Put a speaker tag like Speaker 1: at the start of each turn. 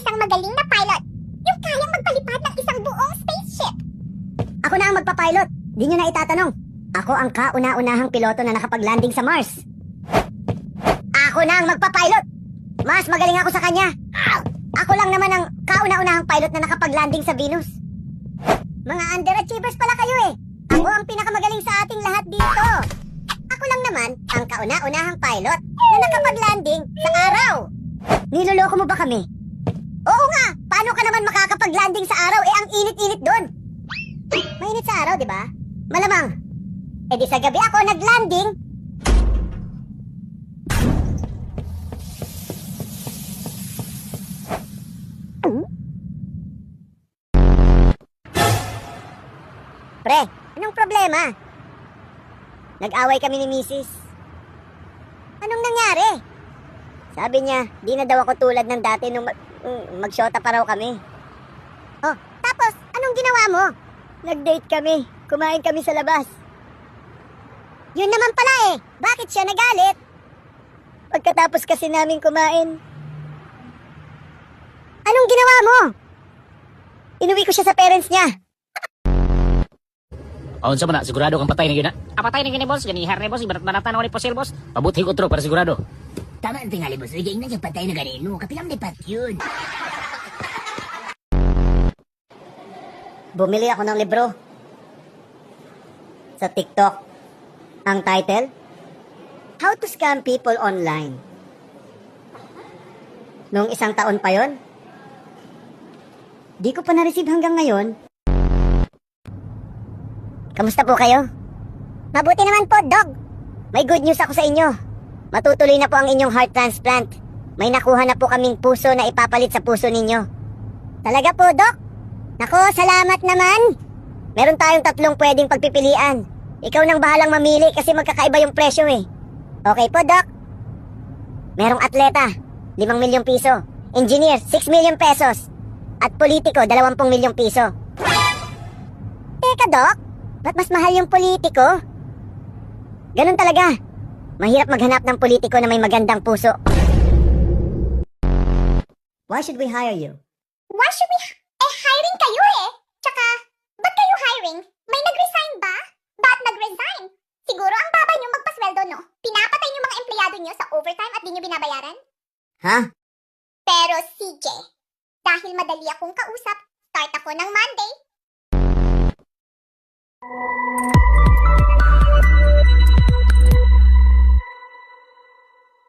Speaker 1: isang magaling na pilot. Yung kayang magpalipad ng isang buong spaceship.
Speaker 2: Ako na ang magpapilot. Di nyo na itatanong. Ako ang kauna-unahang piloto na nakapag-landing sa Mars. Ako na ang magpapilot. Mas magaling ako sa kanya. Ako lang naman ang kauna-unahang pilot na nakapag-landing sa Venus. Mga underachievers pala kayo eh. Ako ang pinakamagaling sa ating lahat dito. Ako lang naman ang kauna-unahang pilot na nakapag-landing sa araw. Niloloko mo ba kami? Oo nga, paano ka naman makakapag-landing sa araw? Eh, ang init-init doon. Mainit sa araw, di ba? Malamang. Eh di sa gabi ako nag-landing. Pre, anong problema? Nag-away kami ni Mrs. Anong nangyari? Sabi niya, di na daw ako tulad ng dati nung mag-shota pa raw kami. Oh, tapos, anong ginawa mo? Nag-date kami. Kumain kami sa labas. Yun naman pala eh. Bakit siya nagalit? Pagkatapos kasi namin kumain. Anong ginawa mo? Inuwi ko siya sa parents niya.
Speaker 3: Unsa man na sigurado kang patay na gyud na? Patay na gyud ni boss, ganihar ni boss, ibarat manatan ako ni Posel boss. Pabuti ko utro para sigurado.
Speaker 4: Tama ang tingali, boss. Rigay na siyang patay na ganino. Kapilang lipat yun.
Speaker 2: Bumili ako ng libro. Sa TikTok. Ang title? How to Scam People Online. Noong isang taon pa yon. Di ko pa na-receive hanggang ngayon. Kamusta po kayo?
Speaker 1: Mabuti naman po, Dog.
Speaker 2: May good news ako sa inyo. Matutuloy na po ang inyong heart transplant. May nakuha na po kaming puso na ipapalit sa puso ninyo.
Speaker 1: Talaga po, Doc? Nako, salamat naman.
Speaker 2: Meron tayong 3 pwedeng pagpipilian. Ikaw nang bahalang mamili kasi magkakaiba yung presyo eh.
Speaker 1: Okay po, Doc.
Speaker 2: Merong atleta, 5 milyong piso. Engineer, 6 milyon pesos. At politiko, 20 milyong piso.
Speaker 1: Teka, Doc.
Speaker 2: Ba't mas mahal yung politiko? Ganun talaga. Mahirap maghanap ng politiko na may magandang puso. Why should we hire you?
Speaker 1: Why should we... hiring kayo eh. Tsaka, ba't kayo hiring? May nag-resign ba? Ba't nag-resign? Siguro ang baba nyo magpasweldo, no? Pinapatay nyo mga empleyado nyo sa overtime at di nyo binabayaran?
Speaker 2: Ha?
Speaker 1: Pero CJ, dahil madali akong kausap, start ako ng Monday.